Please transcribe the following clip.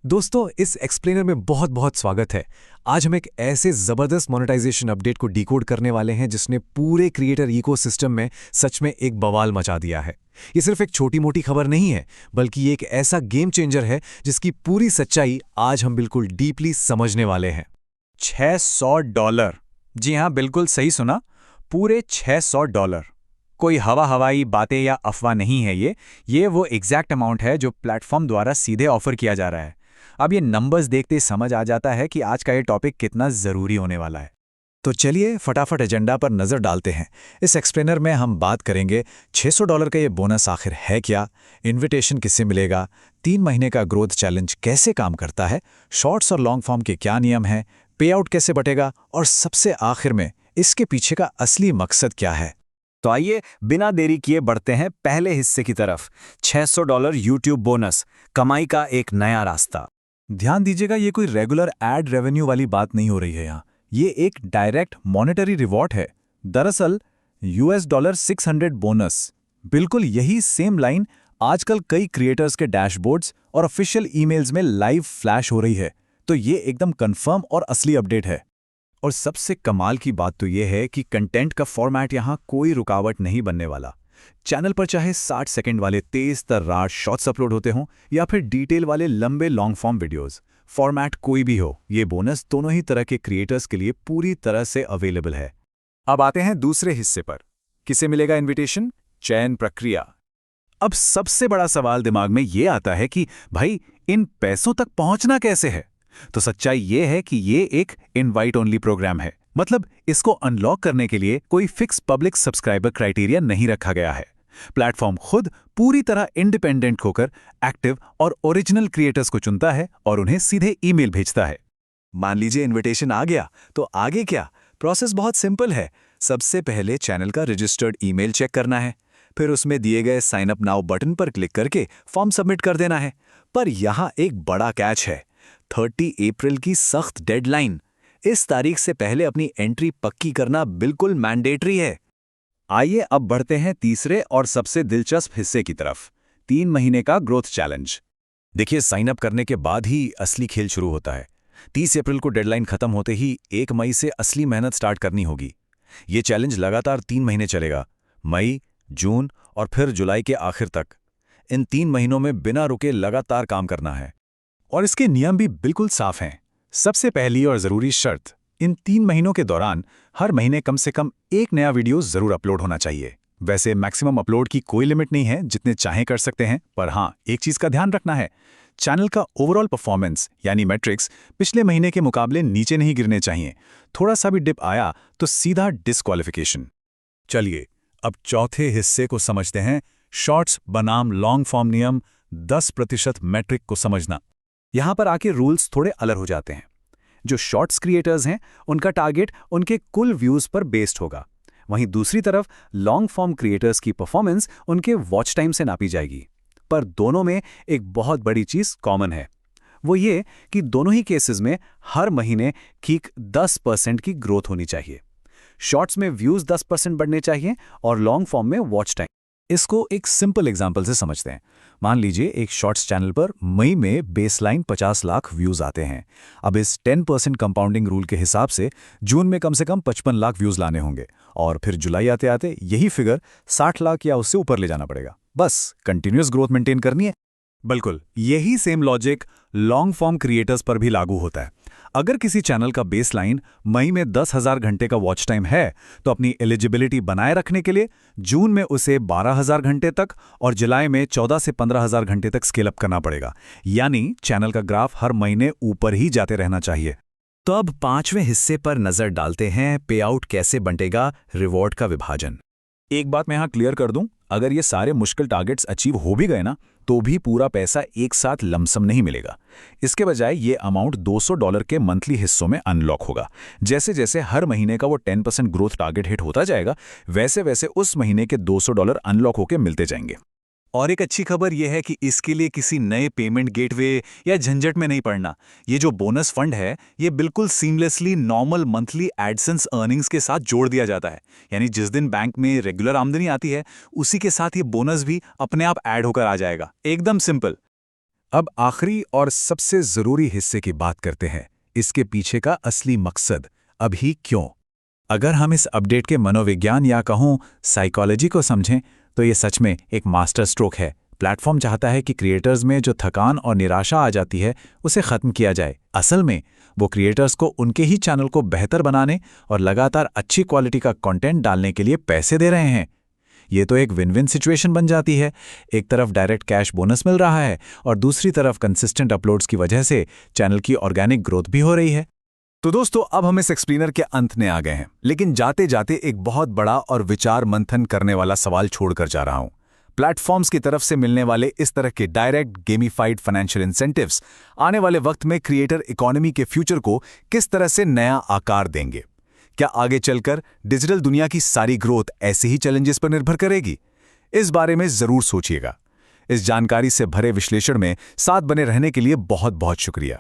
दोस्तों, इस एक्सप्लेनर में बहुत बहुत स्वागत है। आज हम एक ऐसे ज़बरदस्त मोनेटाइजेशन अपडेट को डिकोड करने वाले हैं जिसने पूरे क्रिएटर इकोसिस्टम में सच में एक बवाल मचा दिया है। ये सिर्फ एक छोटी-मोटी खबर नहीं है, बल्कि ये एक ऐसा गेम चेंजर है जिसकी पूरी सच्चाई आज हम बिल्कुल डीपली समझने वाले हैं। $600। जी हाँ, बिल्कुल सही सुना। पूरे $600। कोई हवाई बातें या अफवाह नहीं है ये वो एग्जैक्ट अमाउंट है जो प्लेटफॉर्म द्वारा सीधे ऑफर किया जा रहा है। अब ये नंबर्स देखते ही समझ आ जाता है कि आज का ये टॉपिक कितना ज़रूरी होने वाला है। तो चलिए फटाफट एजेंडा पर नज़र डालते हैं। इस एक्सप्लेनर में हम बात करेंगे $600 का ये बोनस आखिर है क्या, इनविटेशन किससे मिलेगा, 3 महीने का ग्रोथ चैलेंज कैसे काम करता है, शॉर्ट्स और लॉन्ग फॉर्म के क्या नियम हैं, पे आउट कैसे बटेगा और सबसे आखिर में इसके पीछे का असली मकसद क्या है। तो आइए बिना देरी किए बढ़ते हैं पहले हिस्से की तरफ। $600 यूट्यूब बोनस, कमाई का एक नया रास्ता। ध्यान दीजिएगा, ये कोई रेगुलर एड रेवेन्यू वाली बात नहीं हो रही है यहाँ। ये एक डायरेक्ट मॉनेटरी रिवॉर्ड है। दरअसल $600 बोनस, बिल्कुल यही सेम लाइन आजकल कई क्रिएटर्स के डैशबोर्ड्स और ऑफिशियल ईमेल्स में लाइव फ्लैश हो रही है। तो ये एकदम कंफर्म और असली अपडेट है। और सबसे कमाल की बात तो ये है कि कंटेंट का फॉर्मेट यहाँ कोई रुकावट नहीं बनने वाला। चैनल पर चाहे 60 सेकंड वाले तेज तर्रार शॉर्ट्स अपलोड होते हों या फिर डिटेल वाले लंबे लॉन्ग फॉर्म वीडियोस, फॉर्मेट कोई भी हो, ये बोनस दोनों ही तरह के क्रिएटर्स के लिए पूरी तरह से अवेलेबल है। अब आते हैं दूसरे हिस्से पर। किसे मिलेगा इनविटेशन, चयन प्रक्रिया। अब सबसे बड़ा सवाल दिमाग में ये आता है कि भाई इन पैसों तक पहुंचना कैसे है। तो सच्चाई ये है कि ये एक इनवाइट ओनली प्रोग्राम है। मतलब इसको अनलॉक करने के लिए कोई फिक्स पब्लिक सब्सक्राइबर क्राइटेरिया नहीं रखा गया है। प्लेटफॉर्म खुद पूरी तरह इंडिपेंडेंट होकर एक्टिव और ओरिजिनल क्रिएटर्स को चुनता है और उन्हें सीधे ईमेल भेजता है। मान लीजिए इनविटेशन आ गया, तो आगे क्या? प्रोसेस बहुत सिंपल है। सबसे पहले चैनल का रजिस्टर्ड ईमेल चेक करना है, फिर उसमें दिए गए साइन अप नाउ बटन पर क्लिक करके फॉर्म सबमिट कर देना है। पर यहाँ एक बड़ा कैच है, 30 अप्रैल की सख्त डेडलाइन। इस तारीख से पहले अपनी एंट्री पक्की करना बिल्कुल मैंडेटरी है। आइए अब बढ़ते हैं तीसरे और सबसे दिलचस्प हिस्से की तरफ, 3 महीने का ग्रोथ चैलेंज। देखिए, साइन अप करने के बाद ही असली खेल शुरू होता है। 30 अप्रैल को डेडलाइन खत्म होते ही 1 मई से असली मेहनत स्टार्ट करनी होगी। ये चैलेंज लगातार 3 महीने चलेगा, मई, जून और फिर जुलाई के आखिर तक। इन 3 महीनों में बिना रुके लगातार काम करना है। और इसके नियम भी बिल्कुल साफ हैं। सबसे पहली और ज़रूरी शर्त, इन 3 महीनों के दौरान हर महीने कम से कम एक नया वीडियो ज़रूर अपलोड होना चाहिए। वैसे मैक्सिमम अपलोड की कोई लिमिट नहीं है, जितने चाहें कर सकते हैं। पर हाँ, एक चीज़ का ध्यान रखना है, चैनल का ओवरऑल परफॉर्मेंस यानी मैट्रिक्स पिछले महीने के मुकाबले नीचे नहीं गिरने चाहिए। थोड़ा सा भी डिप आया तो सीधा डिस्क्वालिफिकेशन। चलिए अब चौथे हिस्से को समझते हैं, शॉर्ट्स बनाम लॉन्ग फॉर्म नियम, 10% मैट्रिक को समझना। यहाँ पर आके रूल्स थोड़े अलग हो जाते हैं। जो शॉर्ट्स क्रिएटर्स हैं उनका टारगेट उनके कुल व्यूज पर बेस्ड होगा। वहीं दूसरी तरफ लॉन्ग फॉर्म क्रिएटर्स की परफॉर्मेंस उनके वॉच टाइम से नापी जाएगी। पर दोनों में एक बहुत बड़ी चीज कॉमन है, वो ये कि दोनों ही केसेस में हर महीने ठीक 10% की ग्रोथ होनी चाहिए। शॉर्ट्स में व्यूज 10% बढ़ने चाहिए और लॉन्ग फॉर्म में वॉच टाइम। इसको एक सिंपल एग्जाम्पल से समझते हैं। मान लीजिए एक शॉर्ट्स चैनल पर मई में बेसलाइन 50 लाख व्यूज आते हैं। अब इस 10% कंपाउंडिंग रूल के हिसाब से जून में कम से कम 55 लाख व्यूज लाने होंगे और फिर जुलाई आते आते यही फिगर 60 लाख या उससे ऊपर ले जाना पड़ेगा। बस कंटिन्यूअस ग्रोथ मेंटेन करनी है। बिल्कुल यही same logic long form creators पर भी लागू होता है। अगर किसी चैनल का बेसलाइन मई में 10,000 घंटे का वॉच टाइम है, तो अपनी एलिजिबिलिटी बनाए रखने के लिए जून में उसे 12,000 घंटे तक और जुलाई में 14 से 15,000 घंटे तक स्केल अप करना पड़ेगा। यानी चैनल का ग्राफ हर महीने ऊपर ही जाते रहना चाहिए। तो अब 5वें हिस्से पर नजर डालते हैं, पे आउट कैसे बंटेगा, रिवॉर्ड का विभाजन। एक बात मैं यहाँ क्लियर कर दूं, अगर ये सारे मुश्किल टारगेट्स अचीव हो भी गए ना, तो भी पूरा पैसा एक साथ लमसम नहीं मिलेगा। इसके बजाय ये अमाउंट $200 के मंथली हिस्सों में अनलॉक होगा। जैसे जैसे हर महीने का वो 10% ग्रोथ टारगेट हिट होता जाएगा, वैसे वैसे उस महीने के $200 अनलॉक होके मिलते जाएंगे। और एक अच्छी खबर यह है कि इसके लिए किसी नए पेमेंट गेटवे या झंझट में नहीं पड़ना। ये जो बोनस फंड है, ये बिल्कुल seamlessly normal monthly AdSense earnings के साथ जोड़ दिया जाता है। यानी जिस दिन बैंक में रेगुलर आमदनी आती है, उसी के साथ ये बोनस भी अपने आप ऐड होकर आ जाएगा। एकदम सिंपल। अब आखिरी और सबसे जरूरी हिस्से की बात करते हैं, इसके पीछे का असली मकसद, अभी क्यों। अगर हम इस अपडेट के मनोविज्ञान या कहूँ साइकोलॉजी को समझें तो ये सच में एक मास्टर स्ट्रोक है। प्लेटफॉर्म चाहता है कि क्रिएटर्स में जो थकान और निराशा आ जाती है उसे खत्म किया जाए। असल में वो क्रिएटर्स को उनके ही चैनल को बेहतर बनाने और लगातार अच्छी क्वालिटी का कंटेंट डालने के लिए पैसे दे रहे हैं। ये तो एक विन विन सिचुएशन बन जाती है। एक तरफ डायरेक्ट कैश बोनस मिल रहा है और दूसरी तरफ कंसिस्टेंट अपलोड्स की वजह से चैनल की ऑर्गेनिक ग्रोथ भी हो रही है। तो दोस्तों, अब हम इस एक्सप्लेनर के अंत में आ गए हैं, लेकिन जाते जाते एक बहुत बड़ा और विचार मंथन करने वाला सवाल छोड़कर जा रहा हूं। प्लेटफॉर्म्स की तरफ से मिलने वाले इस तरह के डायरेक्ट गेमिफाइड फाइनेंशियल इंसेंटिव्स आने वाले वक्त में क्रिएटर इकोनॉमी के फ्यूचर को किस तरह से नया आकार देंगे? क्या आगे चलकर डिजिटल दुनिया की सारी ग्रोथ ऐसे ही चैलेंजेस पर निर्भर करेगी? इस बारे में जरूर सोचिएगा। इस जानकारी से भरे विश्लेषण में साथ बने रहने के लिए बहुत बहुत शुक्रिया।